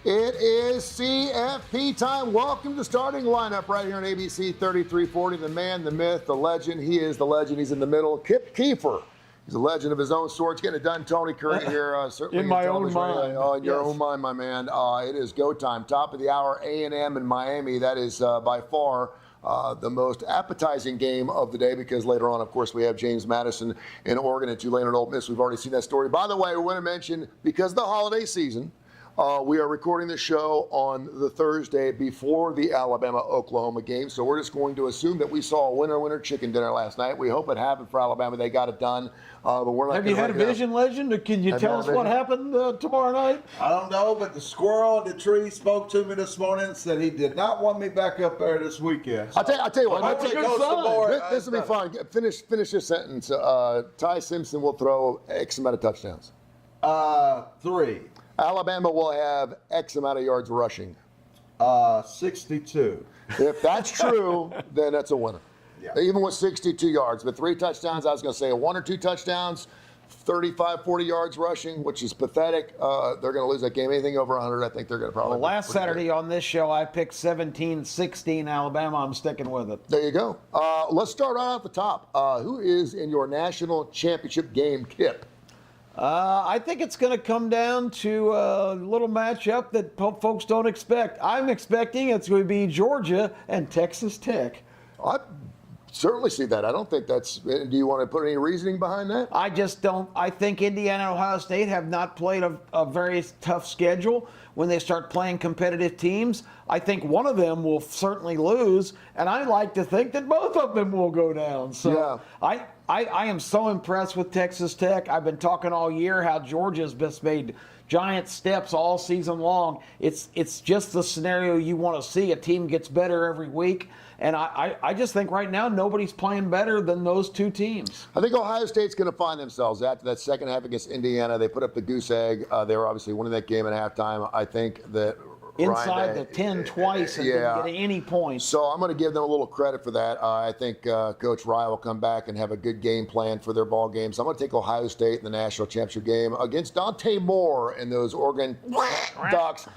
It is CFP time. Welcome to Starting Lineup right here on ABC 3340. The man, the myth, the legend. He is the legend. He's in the middle. Keefer. He's a legend of his own sort. Getting it done, Tony Curry here. Certainly in my own mind. In your own mind, my man. It is go time. Top of the hour, A&M in Miami. That is by far the most appetizing game of the day, because later on, of course, we have James Madison in Oregon and Tulane and Ole Miss. We've already seen that story. By the way, we want to mention, because of the holiday season, we are recording the show on the Thursday before the Alabama-Oklahoma game, so we're just going to assume that we saw a winner chicken dinner last night. We hope it happened for Alabama. They got it done, but we're not. Have you had a vision, legend? Can you tell us what happened tomorrow night? I don't know, but the squirrel in the tree spoke to me this morning and said he did not want me back up there this weekend. I'll tell you what. This will be fun. Finish this sentence. Ty Simpson will throw X amount of touchdowns. 3. Alabama will have X amount of yards rushing. 62. If that's true, then that's a winner. Yeah. Even with 62 yards. But 3 touchdowns, I was going to say 1 or 2 touchdowns, 35, 40 yards rushing, which is pathetic. They're going to lose that game. Anything over 100, I think they're going to probably. Well, last Saturday on this show, I picked 17-16 Alabama. I'm sticking with it. There you go. Let's start right off the top. Who is in your national championship game, Kip? I think it's going to come down to a little matchup that folks don't expect. I'm expecting it's going to be Georgia and Texas Tech. I certainly see that. I don't think that's. Do you want to put any reasoning behind that? I just don't. I think Indiana and Ohio State have not played a very tough schedule. When they start playing competitive teams, I think one of them will certainly lose, and I like to think that both of them will go down. So yeah. I am so impressed with Texas Tech. I've been talking all year how Georgia's just made giant steps all season long. It's just the scenario you want to see. A team gets better every week. And I just think right now nobody's playing better than those two teams. I think Ohio State's going to find themselves after that second half against Indiana. They put up the goose egg. They were obviously winning that game at halftime. I think that inside the 10 twice and didn't get any points. So I'm going to give them a little credit for that. I think Coach Rye will come back and have a good game plan for their ball games. I'm going to take Ohio State in the national championship game against Dante Moore and those Oregon Ducks.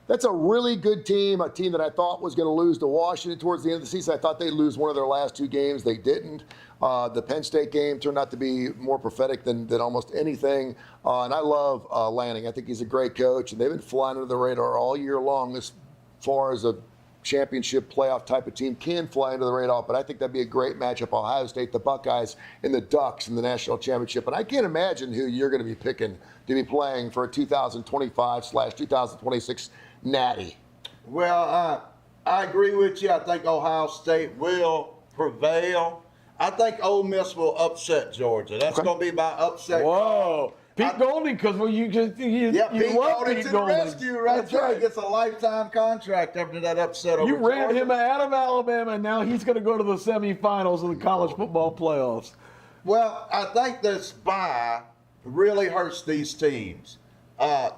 That's a really good team, a team that I thought was going to lose to Washington towards the end of the season. I thought they'd lose one of their last 2 games. They didn't. The Penn State game turned out to be more prophetic than almost anything. And I love Lanning. I think he's a great coach, and they've been flying under the radar all year long as far as a championship playoff type of team can fly under the radar. But I think that'd be a great matchup, Ohio State, the Buckeyes, and the Ducks in the national championship. And I can't imagine who you're going to be picking to be playing for a 2025/2026 Natty. Well, I agree with you. I think Ohio State will prevail. I think Ole Miss will upset Georgia. That's going to be my upset. Whoa. Pete Golding, because you Pete love Golding Pete to Golding. the rescue, right? That's right. He gets a lifetime contract after that upset over You ran Georgia. him out of Alabama, and now he's going to go to the semifinals of the college football playoffs. Well, I think this bye really hurts these teams.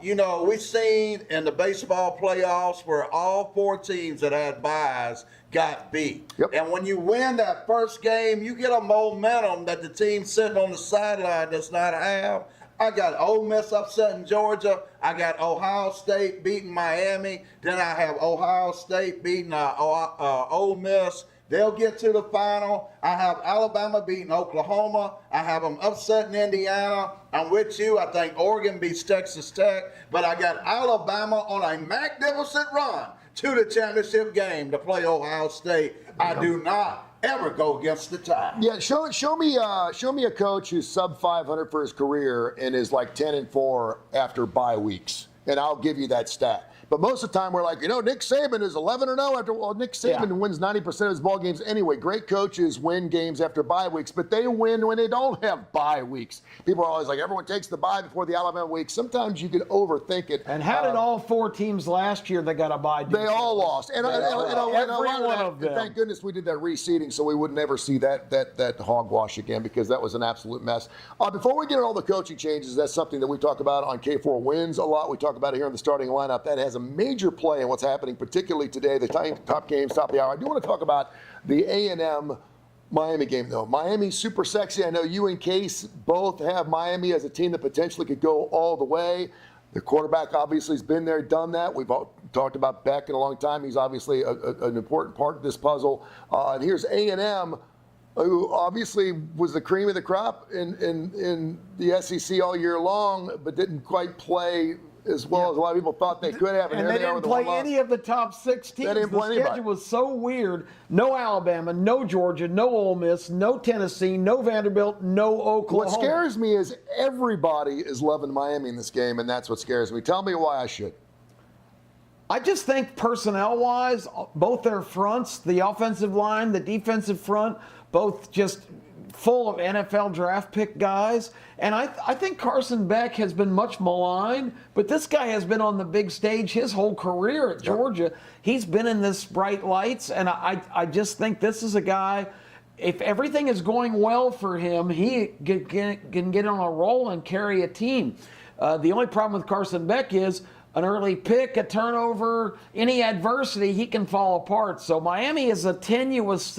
We've seen in the baseball playoffs where all 4 teams that had byes got beat. Yep. And when you win that first game, you get a momentum that the team sitting on the sideline does not have. I got Ole Miss upsetting Georgia. I got Ohio State beating Miami. Then I have Ohio State beating Ole Miss. They'll get to the final. I have Alabama beating Oklahoma. I have them upsetting Indiana. I'm with you. I think Oregon beats Texas Tech. But I got Alabama on a magnificent run to the championship game to play Ohio State. I do not ever go against the Tide. Yeah, show me a coach who's sub 500 for his career and is like 10-4 after bye weeks, and I'll give you that stat. But most of the time, we're like, Nick Saban is 11-0 after. Well, Nick Saban wins 90% of his ball games anyway. Great coaches win games after bye weeks, but they win when they don't have bye weeks. People are always like, everyone takes the bye before the Alabama week. Sometimes you can overthink it. And how did all 4 teams last year that got a bye? They all lost, and every one of them. Thank goodness we did that reseeding, so we would never see that hogwash again, because that was an absolute mess. Before we get into all the coaching changes, that's something that we talk about on K4 Wins a lot. We talk about it here in the starting lineup. That has a major play in what's happening, particularly today, the top games, top of the hour. I do want to talk about the A&M Miami game, though. Miami's super sexy. I know you and Case both have Miami as a team that potentially could go all the way. The quarterback obviously has been there, done that. We've all talked about Beck in a long time. He's obviously an important part of this puzzle. And here's A&M, who obviously was the cream of the crop in the SEC all year long, but didn't quite play as well as a lot of people thought they could have. And they didn't play any of the top 6 teams. The schedule was so weird. No Alabama, no Georgia, no Ole Miss, no Tennessee, no Vanderbilt, no Oklahoma. What scares me is everybody is loving Miami in this game, and that's what scares me. Tell me why I should. I just think personnel-wise, both their fronts, the offensive line, the defensive front, both just full of NFL draft pick guys. And I think Carson Beck has been much maligned, but this guy has been on the big stage his whole career at Georgia. He's been in this bright lights, and I just think this is a guy, if everything is going well for him, he can get on a roll and carry a team. The only problem with Carson Beck is an early pick, a turnover, any adversity, he can fall apart. So Miami is a tenuous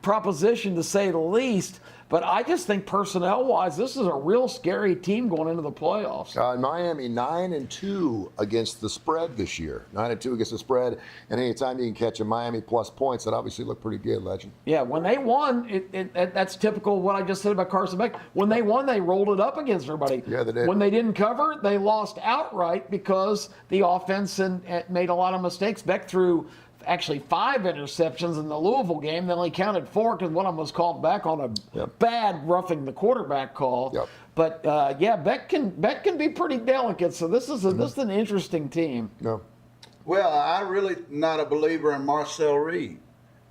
proposition, to say the least. But I just think personnel-wise, this is a real scary team going into the playoffs. Miami 9-2 against the spread this year. 9-2 against the spread, and anytime you can catch a Miami plus points, that obviously look pretty good, Legend. Yeah, when they won, that's typical of what I just said about Carson Beck. When they won, they rolled it up against everybody. Yeah, they did. When they didn't cover, they lost outright because the offense made a lot of mistakes. Beck threw actually 5 interceptions in the Louisville game. They only counted 4 because one of them was called back on a bad roughing the quarterback call. Yep. But Beck can be pretty delicate. So this is an interesting team. No. Well, I really not a believer in Marcel Reed.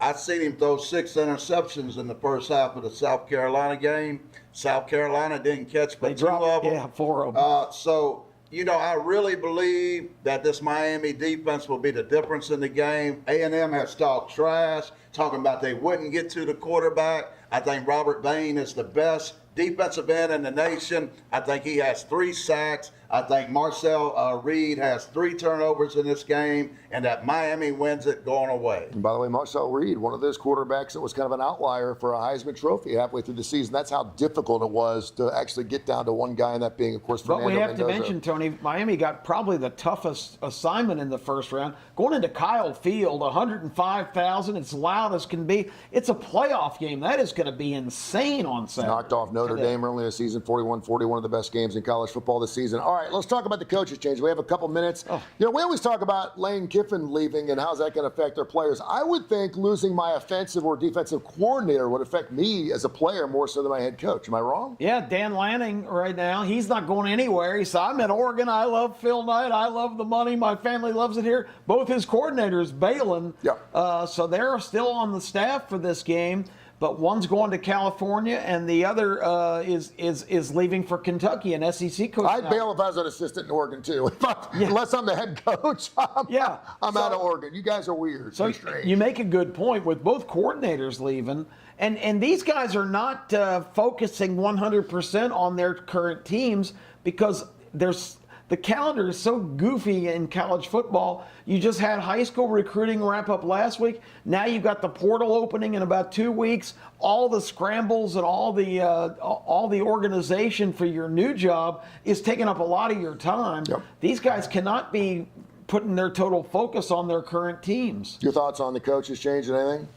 I've seen him throw 6 interceptions in the first half of the South Carolina game. South Carolina didn't catch but 2 of them. Yeah, 4 of them. So, I really believe that this Miami defense will be the difference in the game. A&M has talked trash, talking about they wouldn't get to the quarterback. I think Robert Bain is the best defensive end in the nation. I think he has 3 sacks. I think Marcel Reed has 3 turnovers in this game, and that Miami wins it going away. And by the way, Marcel Reed, one of those quarterbacks that was kind of an outlier for a Heisman Trophy halfway through the season. That's how difficult it was to actually get down to one guy, and that being, of course, Fernando But we have Mendoza. to mention, Tony, Miami got probably the toughest assignment in the first round. Going into Kyle Field, 105,000, it's loud as can be. It's a playoff game. That is going to be insane on Saturday. Knocked off Notre Dame early in the season, 41-40, one of the best games in college football this season. All right, let's talk about the coaches change. We have a couple minutes. We always talk about Lane Kiffin leaving and how's that going to affect their players. I would think losing my offensive or defensive coordinator would affect me as a player more so than my head coach. Am I wrong? Yeah, Dan Lanning right now, he's not going anywhere. He said, I'm in Oregon. I love Phil Knight. I love the money. My family loves it here. Both his coordinators bailing. So they're still on the staff for this game. But one's going to California, and the other is leaving for Kentucky, an SEC coach. I'd bail if I was an assistant in Oregon too. Unless I'm the head coach, I'm out of Oregon. You guys are weird. So you make a good point with both coordinators leaving, and these guys are not focusing 100% on their current teams because the calendar is so goofy in college football. You just had high school recruiting wrap up last week. Now you've got the portal opening in about 2 weeks. All the scrambles and all the organization for your new job is taking up a lot of your time. These guys cannot be putting their total focus on their current teams. Your thoughts on the coaches changing anything?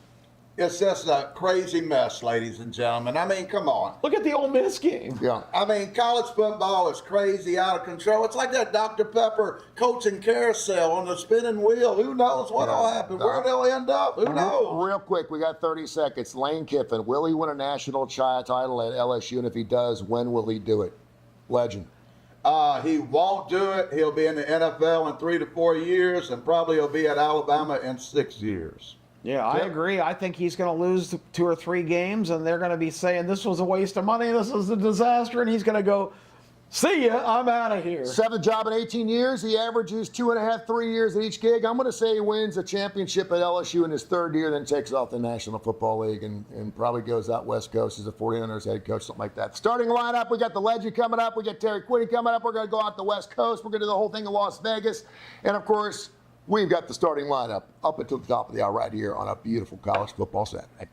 It's just a crazy mess, ladies and gentlemen. I mean, come on. Look at the Ole Miss game. Yeah. I mean, college football is crazy, out of control. It's like that Dr. Pepper coaching carousel on the spinning wheel. Who knows what'll happen? Where they'll end up? Who knows? Real quick, we got 30 seconds. Lane Kiffin, will he win a national title at LSU? And if he does, when will he do it? Legend. He won't do it. He'll be in the NFL in 3 to 4 years, and probably he'll be at Alabama in 6 years. Yeah, I agree. I think he's going to lose 2 or 3 games, and they're going to be saying this was a waste of money, this was a disaster, and he's going to go, see ya, I'm out of here. 7th job in 18 years. He averages 2.5, 3 years at each gig. I'm going to say he wins a championship at LSU in his 3rd year, then takes off the National Football League and probably goes out West Coast as a 49ers head coach, something like that. Starting lineup, we got the legend coming up. We got Terry Quinney coming up. We're going to go out the West Coast. We're going to do the whole thing in Las Vegas. And, of course, we've got the starting lineup up until the top of the hour right here on a beautiful college football Saturday.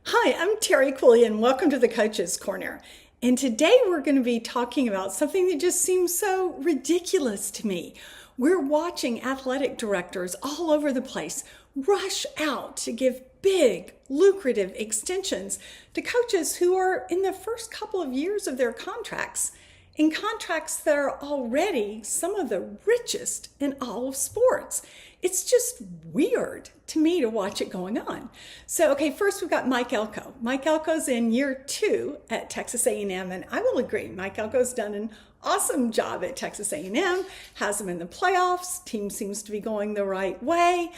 Hi, I'm Terry Quinney, and welcome to the Coach's Corner. And today we're going to be talking about something that just seems so ridiculous to me. We're watching athletic directors all over the place rush out to give big, lucrative extensions to coaches who are in the first couple of years of their contracts, in contracts that are already some of the richest in all of sports. It's just weird to me to watch it going on. So, okay, first we've got Mike Elko. Mike Elko's in year 2 at Texas A&M, and I will agree, Mike Elko's done an awesome job at Texas A&M, has them in the playoffs, team seems to be going the right way,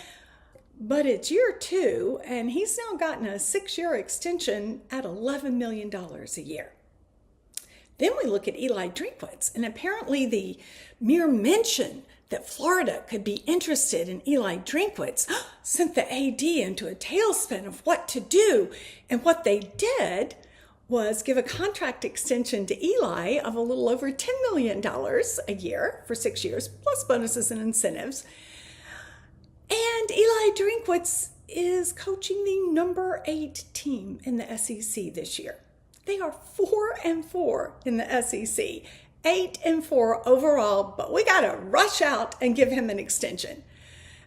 but it's year 2, and he's now gotten a 6-year extension at $11 million a year. Then we look at Eli Drinkwitz, and apparently the mere mention that Florida could be interested in Eli Drinkwitz sent the AD into a tailspin of what to do. And what they did was give a contract extension to Eli of a little over $10 million a year for 6 years, plus bonuses and incentives. And Eli Drinkwitz is coaching the number 8 team in the SEC this year. They are 4-4 in the SEC. 8-4 overall, but we got to rush out and give him an extension.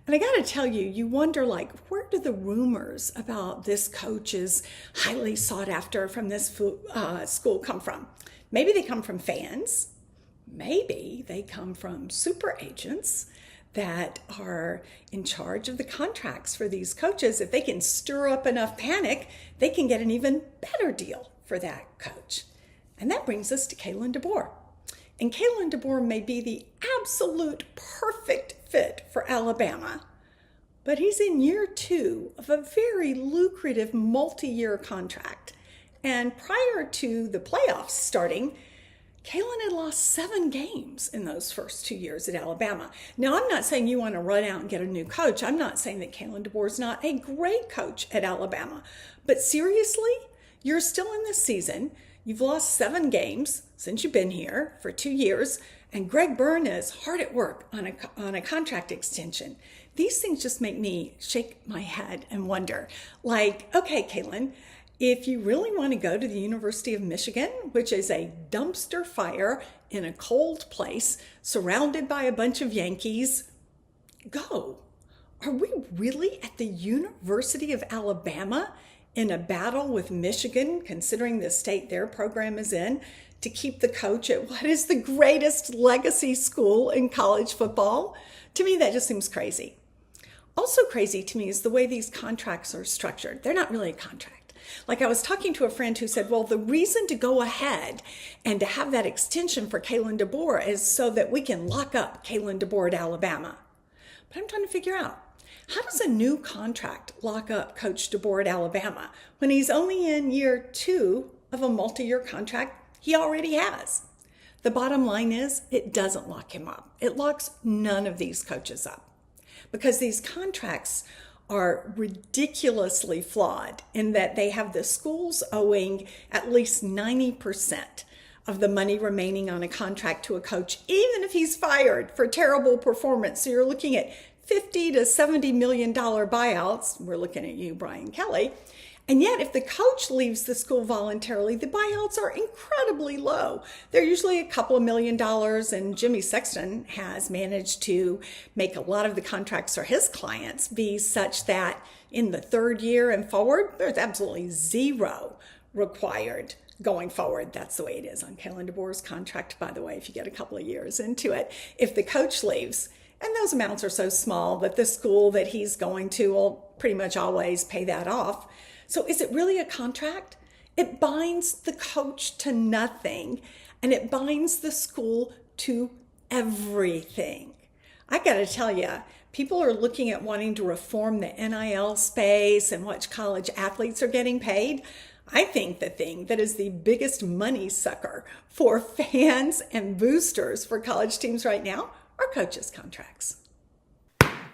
And I got to tell you, you wonder, like, where do the rumors about this coach is highly sought after from this school come from? Maybe they come from fans. Maybe they come from super agents that are in charge of the contracts for these coaches. If they can stir up enough panic, they can get an even better deal for that coach. And that brings us to Kalen DeBoer. And Kalen DeBoer may be the absolute perfect fit for Alabama, but he's in year 2 of a very lucrative multi-year contract. And prior to the playoffs starting, Kalen had lost 7 games in those first 2 years at Alabama. Now, I'm not saying you want to run out and get a new coach. I'm not saying that Kalen DeBoer is not a great coach at Alabama. But seriously, you're still in this season. You've lost 7 games since you've been here for 2 years, and Greg Byrne is hard at work on a contract extension. These things just make me shake my head and wonder, like, okay, Kalen, if you really want to go to the University of Michigan, which is a dumpster fire in a cold place surrounded by a bunch of Yankees, go. Are we really at the University of Alabama in a battle with Michigan, considering the state their program is in, to keep the coach at what is the greatest legacy school in college football? To me, that just seems crazy. Also crazy to me is the way these contracts are structured. They're not really a contract. Like, I was talking to a friend who said, well, the reason to go ahead and to have that extension for Kalen DeBoer is so that we can lock up Kalen DeBoer at Alabama. But I'm trying to figure out, how does a new contract lock up Coach DeBoer at Alabama when he's only in year 2 of a multi-year contract he already has? The bottom line is, it doesn't lock him up. It locks none of these coaches up, because these contracts are ridiculously flawed in that they have the schools owing at least 90% of the money remaining on a contract to a coach, even if he's fired for terrible performance. So you're looking at $50 to $70 million buyouts. We're looking at you, Brian Kelly. And yet, if the coach leaves the school voluntarily, the buyouts are incredibly low. They're usually a couple of $1 million, and Jimmy Sexton has managed to make a lot of the contracts for his clients be such that in the 3rd year and forward, there's absolutely 0 required going forward. That's the way it is on Kalen DeBoer's contract, by the way, if you get a couple of years into it. If the coach leaves, and those amounts are so small that the school that he's going to will pretty much always pay that off. So is it really a contract? It binds the coach to nothing, and it binds the school to everything. I got to tell you, people are looking at wanting to reform the NIL space and what college athletes are getting paid. I think the thing that is the biggest money sucker for fans and boosters for college teams right now are coaches' contracts.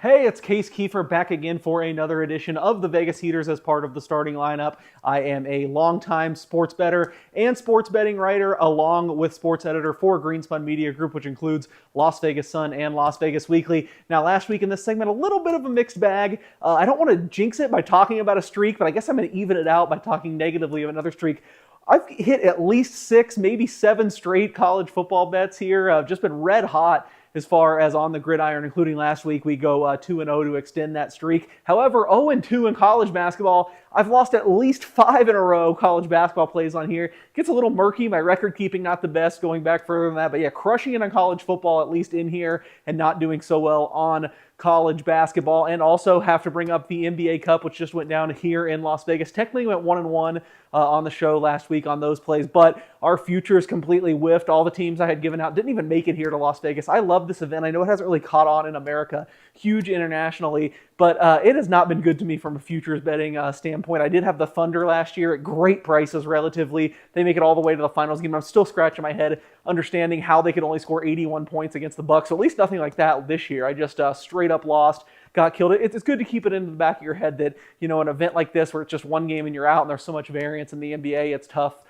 Hey, it's Case Keefer back again for another edition of the Vegas Heaters as part of the starting lineup. I am a longtime sports bettor and sports betting writer, along with sports editor for Greenspun Media Group, which includes Las Vegas Sun and Las Vegas Weekly. Now, last week in this segment, a little bit of a mixed bag. I don't want to jinx it by talking about a streak, but I guess I'm going to even it out by talking negatively of another streak. I've hit at least 6, maybe 7 straight college football bets here. I've just been red hot as far as on the gridiron, including last week. We go 2-0 to extend that streak. However, 0-2 in college basketball. I've lost at least 5 in a row college basketball plays on here. Gets a little murky. My record keeping not the best going back further than that. But yeah, crushing it on college football, at least in here, and not doing so well on college basketball. And also have to bring up the NBA Cup, which just went down here in Las Vegas. Technically went 1-1 on the show last week on those plays, but our futures completely whiffed. All the teams I had given out didn't even make it here to Las Vegas. I love this event. I know it hasn't really caught on in America, huge internationally, but it has not been good to me from a futures betting standpoint. I did have the Thunder last year at great prices relatively. They make it all the way to the finals game. I'm still scratching my head understanding how they could only score 81 points against the Bucks. So at least nothing like that this year. I just straight up lost, got killed. It's good to keep it in the back of your head that, you know, an event like this where it's just one game and you're out and there's so much variance in the NBA, it's tough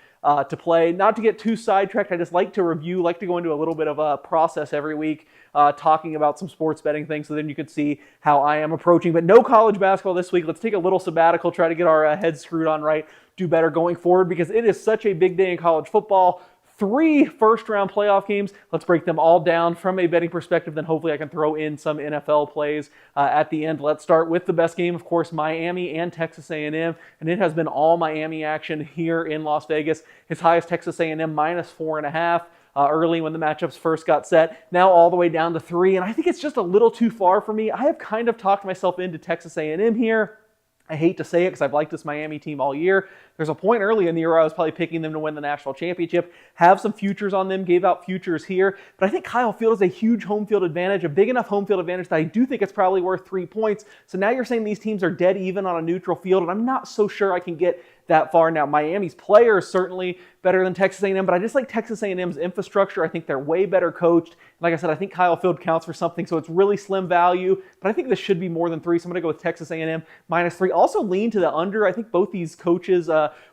to play. Not to get too sidetracked, I just like to review, like to go into a little bit of a process every week, talking about some sports betting things, so then you can see how I am approaching. But no college basketball this week. Let's take a little sabbatical, try to get our heads screwed on right, do better going forward, because it is such a big day in college football. 3 first-round playoff games. Let's break them all down from a betting perspective. Then hopefully I can throw in some NFL plays at the end. Let's start with the best game, of course, Miami and Texas A&M. And it has been all Miami action here in Las Vegas. As high as Texas A&M -4.5 early when the matchups first got set. Now all the way down to 3. And I think it's just a little too far for me. I have kind of talked myself into Texas A&M here. I hate to say it because I've liked this Miami team all year. There's a point early in the year where I was probably picking them to win the national championship, have some futures on them, gave out futures here. But I think Kyle Field has a huge home field advantage, a big enough home field advantage that I do think it's probably worth 3 points. So now you're saying these teams are dead even on a neutral field, and I'm not so sure I can get that far. Now, Miami's players certainly better than Texas A&M, but I just like Texas A&M's infrastructure. I think they're way better coached. Like I said, I think Kyle Field counts for something, so it's really slim value, but I think this should be more than 3, so I'm going to go with Texas A&M -3. Also lean to the under. I think both these coaches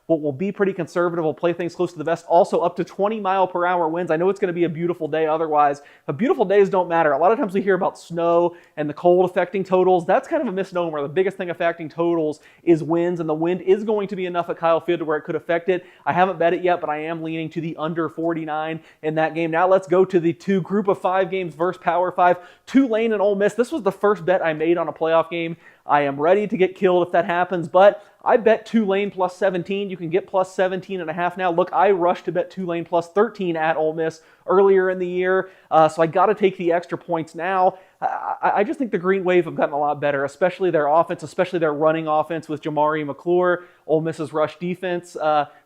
will be pretty conservative, will play things close to the vest. Also up to 20-mile-per-hour winds. I know it's going to be a beautiful day otherwise, but beautiful days don't matter. A lot of times we hear about snow and the cold affecting totals. That's kind of a misnomer. The biggest thing affecting totals is winds, and the wind is going to be enough at Kyle Field to where it could affect it. I haven't bet it yet, but I am leaning to the under 49 in that game. Now let's go to the 2 group of 5 games versus Power 5. Tulane and Ole Miss. This was the first bet I made on a playoff game. I am ready to get killed if that happens, but I bet Tulane +17. You can get +17.5 now. Look, I rushed to bet Tulane +13 at Ole Miss earlier in the year, so I got to take the extra points now. I just think the Green Wave have gotten a lot better, especially their offense, especially their running offense with Jamari McClure. Ole Miss's rush defense,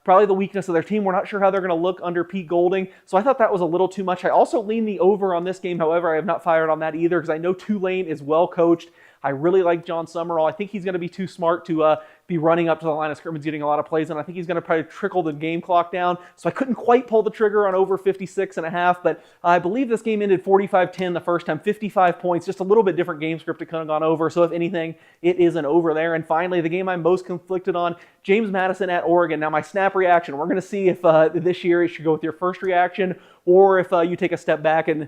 probably the weakness of their team. We're not sure how they're going to look under Pete Golding, so I thought that was a little too much. I also lean the over on this game. However, I have not fired on that either because I know Tulane is well coached. I really like John Summerall. I think he's going to be too smart to be running up to the line of scrimmage, getting a lot of plays, and I think he's going to probably trickle the game clock down. So I couldn't quite pull the trigger on over 56.5, but I believe this game ended 45-10 the first time, 55 points, just a little bit different game script. It could have gone over. So if anything, it is an over there. And finally, the game I'm most conflicted on, James Madison at Oregon. Now my snap reaction, we're going to see if this year it should go with your first reaction or if you take a step back and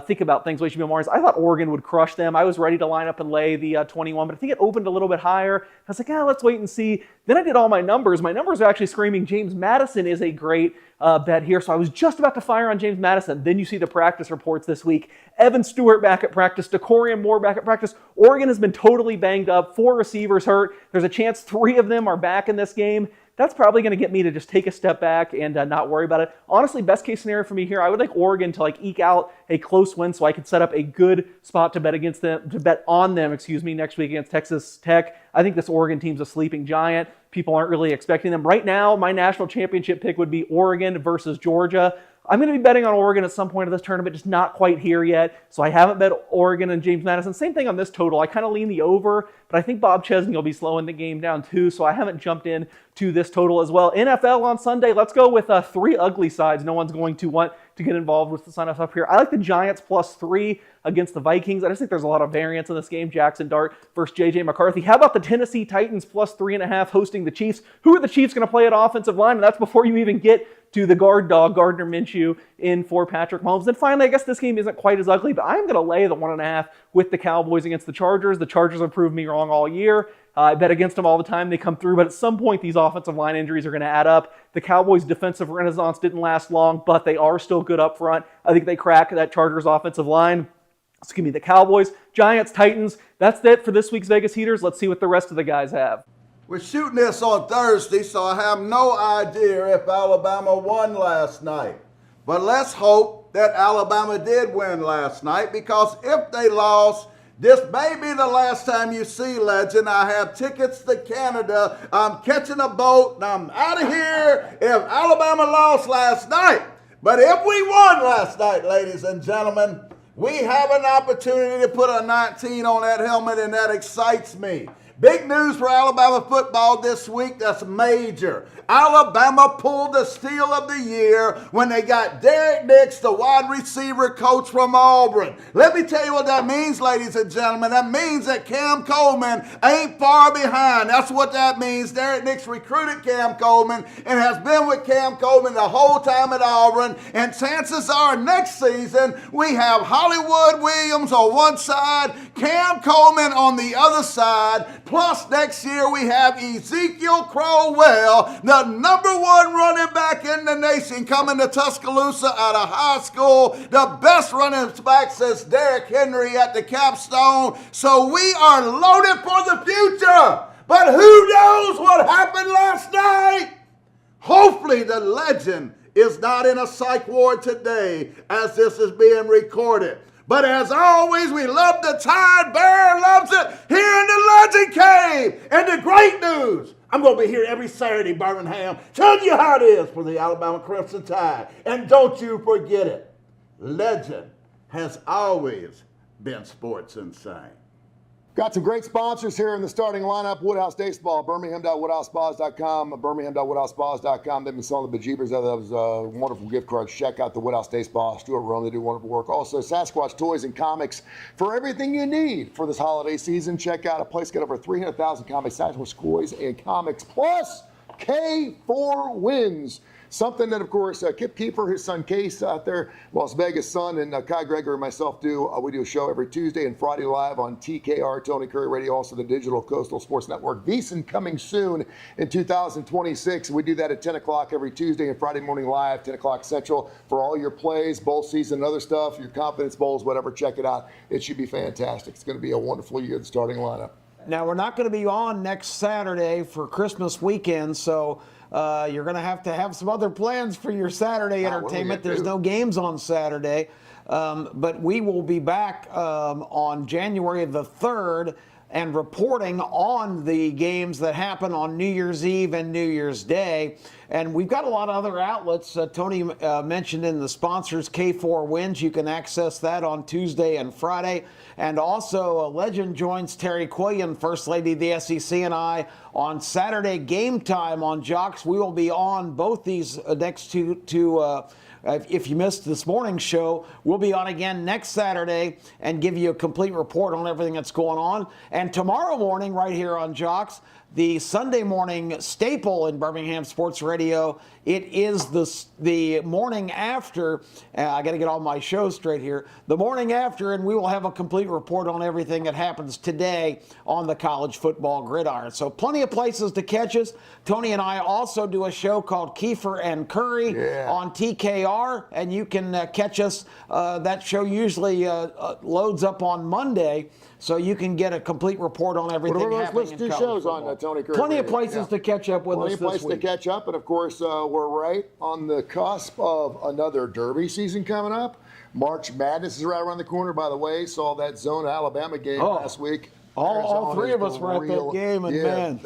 think about things like more. I thought Oregon would crush them. I was ready to line up and lay the 21, but I think it opened a little bit higher. I was like, let's wait and see. Then I did all my numbers. My numbers are actually screaming James Madison is a great bet here. So I was just about to fire on James Madison. Then you see the practice reports this week. Evan Stewart back at practice. DeCorian Moore back at practice. Oregon has been totally banged up. 4 receivers hurt. There's a chance 3 of them are back in this game. That's probably going to get me to just take a step back and not worry about it. Honestly, best case scenario for me here, I would like Oregon to eke out a close win so I could set up a good spot to bet against them, to bet on them, next week against Texas Tech. I think this Oregon team's a sleeping giant. People aren't really expecting them. Right now, my national championship pick would be Oregon versus Georgia. I'm going to be betting on Oregon at some point of this tournament, just not quite here yet. So I haven't bet Oregon and James Madison. Same thing on this total. I kind of lean the over, but I think Bob Chesney will be slowing the game down too. So I haven't jumped in to this total as well. NFL on Sunday. Let's go with 3 ugly sides. No one's going to want to get involved with the sign us up here. I like the Giants +3 against the Vikings. I just think there's a lot of variance in this game. Jackson Dart versus J.J. McCarthy. How about the Tennessee Titans +3.5 hosting the Chiefs? Who are the Chiefs going to play at offensive line? And that's before you even get to the guard dog, Gardner Minshew, in for Patrick Mahomes. And finally, I guess this game isn't quite as ugly, but I'm going to lay the 1.5 with the Cowboys against the Chargers. The Chargers have proved me wrong all year. I bet against them all the time. They come through, but at some point, these offensive line injuries are going to add up. The Cowboys' defensive renaissance didn't last long, but they are still good up front. I think they crack that Chargers offensive line. Excuse me, the Cowboys, Giants, Titans. That's it for this week's Vegas Heaters. Let's see what the rest of the guys have. We're shooting this on Thursday, so I have no idea if Alabama won last night. But let's hope that Alabama did win last night, because if they lost, this may be the last time you see Legend. I have tickets to Canada. I'm catching a boat and I'm out of here if Alabama lost last night. But if we won last night, ladies and gentlemen, we have an opportunity to put a 19 on that helmet, and that excites me. Big news for Alabama football this week. That's major. Alabama pulled the steal of the year when they got Derek Nix, the wide receiver coach from Auburn. Let me tell you what that means, ladies and gentlemen. That means that Cam Coleman ain't far behind. That's what that means. Derek Nix recruited Cam Coleman and has been with Cam Coleman the whole time at Auburn. And chances are next season we have Hollywood Williams on one side, Cam Coleman on the other side. Plus next year we have Ezekiel Crowell, the number 1 running back in the nation, coming to Tuscaloosa out of high school. The best running back since Derrick Henry at the capstone. So we are loaded for the future. But who knows what happened last night? Hopefully the Legend is not in a psych ward today as this is being recorded. But as always, we love the Tide. Bear loves it here in the Legend Cave. And the great news, I'm going to be here every Saturday, Birmingham, telling you how it is for the Alabama Crimson Tide. And don't you forget it, Legend has always been sports insane. Got some great sponsors here in the starting lineup. Woodhouse Baseball, birmingham.woodhousespas.com, birmingham.woodhousespas.com. They've been selling the bejeebers out of those wonderful gift cards. Check out the Woodhouse Baseball, Stuart Rome. They do wonderful work. Also, Sasquatch Toys and Comics for everything you need for this holiday season. Check out a place got over 300,000 comics, Sasquatch Toys and Comics, plus K4 Wins. Something that, of course, Kip Keefer, his son Case out there, Las Vegas son, and Kai Greger and myself do. We do a show every Tuesday and Friday live on TKR, Tony Curry Radio, also the Digital Coastal Sports Network. VEASAN coming soon in 2026. We do that at 10 o'clock every Tuesday and Friday morning live, 10 o'clock Central, for all your plays, bowl season, and other stuff, your confidence bowls, whatever. Check it out. It should be fantastic. It's going to be a wonderful year, the starting lineup. Now, we're not going to be on next Saturday for Christmas weekend, so you're going to have some other plans for your Saturday entertainment. There's no games on Saturday, but we will be back on January the 3rd and reporting on the games that happen on New Year's Eve and New Year's Day. And we've got a lot of other outlets. Tony mentioned in the sponsors, K4 Wins. You can access that on Tuesday and Friday. And also, Legend joins Terry Quillian, First Lady of the SEC, and I on Saturday Game Time on Jocks. We will be on both these next two if you missed this morning's show, we'll be on again next Saturday and give you a complete report on everything that's going on. And tomorrow morning, right here on Jocks, the Sunday morning staple in Birmingham Sports Radio, it is the morning after. I got to get all my shows straight here. The morning after, and we will have a complete report on everything that happens today on the college football gridiron. So plenty of places to catch us. Tony and I also do a show called Keefer and Curry on TKR, and you can catch us. That show usually loads up on Monday, so you can get a complete report on everything happening in college shows football. on Tony Curry. Plenty of places to catch up with us this week. Plenty of places to catch up, and of course, we're right on the cusp of another Derby season coming up. March Madness is right around the corner, by the way. Saw that Zone Alabama game last week. All three of us were at that game, and man,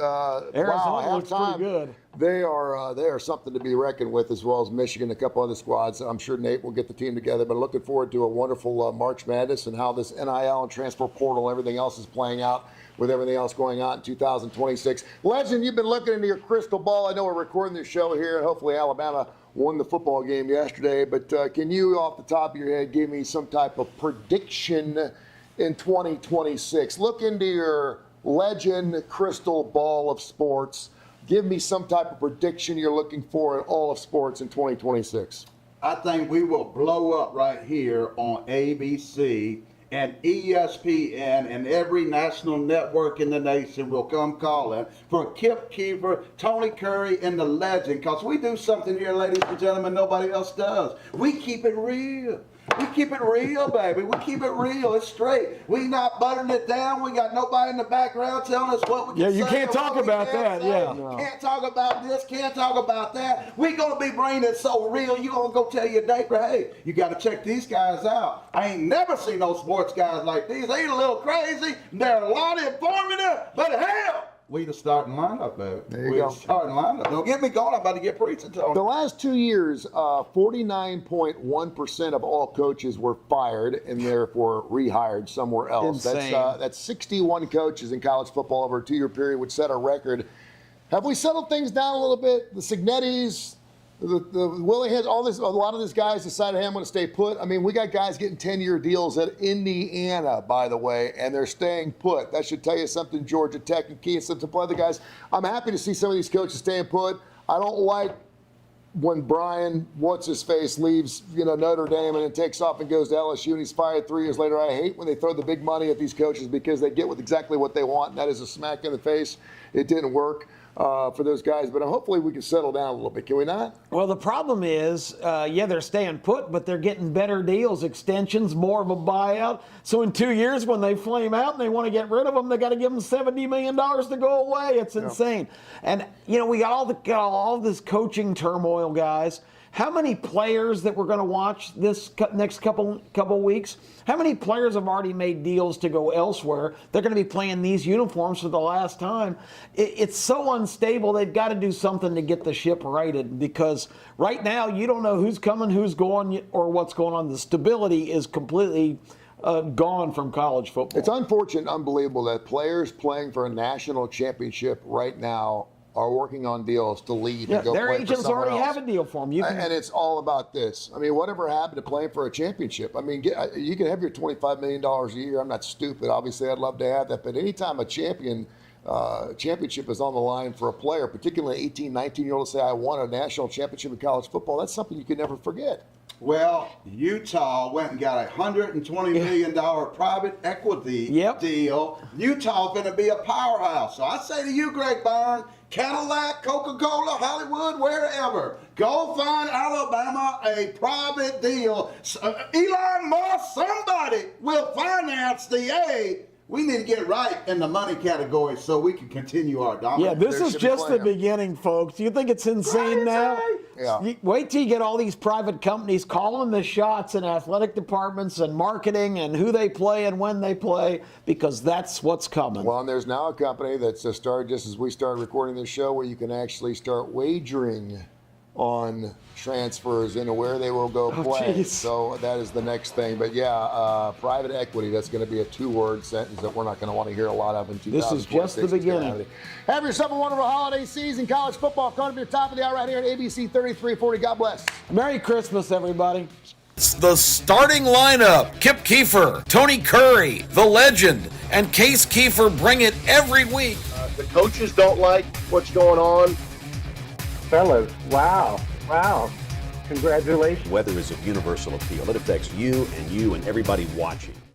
Arizona looks pretty good. They are something to be reckoned with, as well as Michigan, a couple other squads. I'm sure Nate will get the team together, but looking forward to a wonderful March Madness and how this NIL and transfer portal and everything else is playing out with everything else going on in 2026. Legend, you've been looking into your crystal ball. I know we're recording this show here, and hopefully Alabama won the football game yesterday, but can you, off the top of your head, give me some type of prediction in 2026? Look into your Legend crystal ball of sports. give me some type of prediction you're looking for in all of sports in 2026. I think we will blow up right here on ABC and ESPN, and every national network in the nation will come calling for Kip Keefer, Tony Curry, and the legend, because we do something here, ladies and gentlemen, nobody else does. We keep it real. We keep it real, baby. We keep it real. It's straight. We not buttering it down. We got nobody in the background telling us what we can say. Yeah, you can't talk about that. Yeah. No. Can't talk about this. Can't talk about that. We gonna be bringing it so real. You gonna go tell your neighbor, hey, you got to check these guys out. I ain't never seen no sports guys like these. They ain't a little crazy. They're a lot informative, but hell, we the starting lineup, baby. There you we go. the starting lineup. Don't get me going. I'm about to get preaching, Tony. The last 2 years, 49.1% of all coaches were fired and therefore rehired somewhere else. Insane. That's 61 coaches in college football over a 2-year period, which set a record. Have we settled things down a little bit? The Signettis, the Willie Hens, a lot of these guys decided, hey, I'm going to stay put. I mean, we got guys getting 10-year deals at Indiana, by the way, and they're staying put. That should tell you something, Georgia Tech and Key and some other guys. I'm happy to see some of these coaches staying put. I don't like when Brian, what's-his-face, leaves Notre Dame and then takes off and goes to LSU and he's fired 3 years later. I hate when they throw the big money at these coaches because they get exactly what they want, and that is a smack in the face. It didn't work for those guys, but hopefully we can settle down a little bit. Can we not? Well, the problem is, they're staying put, but they're getting better deals, extensions, more of a buyout. So in 2 years, when they flame out and they want to get rid of them, they got to give them $70 million to go away. It's insane. And we got all this coaching turmoil, guys. How many players that we're going to watch this next couple weeks? How many players have already made deals to go elsewhere? They're going to be playing these uniforms for the last time. It's so unstable. They've got to do something to get the ship righted, because right now you don't know who's coming, who's going, or what's going on. The stability is completely gone from college football. It's unfortunate and unbelievable that players playing for a national championship right now are working on deals to leave and go their play for agents someone already else. have a deal for them. And it's all about this. I mean, whatever happened to playing for a championship? I mean, you can have your $25 million a year. I'm not stupid. Obviously, I'd love to have that. But anytime a championship is on the line for a player, particularly an 18, 19-year-old, to say, I won a national championship in college football, that's something you can never forget. Well, Utah went and got a $120 million private equity deal. Utah's going to be a powerhouse. So I say to you, Greg Barnes, Cadillac, Coca-Cola, Hollywood, wherever, go find Alabama a private deal. Elon Musk, somebody will finance the aid. We need to get right in the money category so we can continue our dominance. Yeah, this is just the beginning, folks. You think it's insane now? Yeah. Wait till you get all these private companies calling the shots in athletic departments and marketing and who they play and when they play, because that's what's coming. Well, and there's now a company that's started just as we started recording this show where you can actually start wagering on transfers into where they will go play. Geez. So that is the next thing. But private equity, that's going to be a 2-word sentence that we're not going to want to hear a lot of in 2026. This is just the beginning. Have yourself a wonderful holiday season. College football coming to the top of the hour right here at ABC 3340. God bless. Merry Christmas, everybody. The starting lineup: Kip Keefer, Tony Curry, the legend, and Case Keefer bring it every week. The coaches don't like what's going on. Fellas, wow, congratulations. Weather is of universal appeal. It affects you and everybody watching.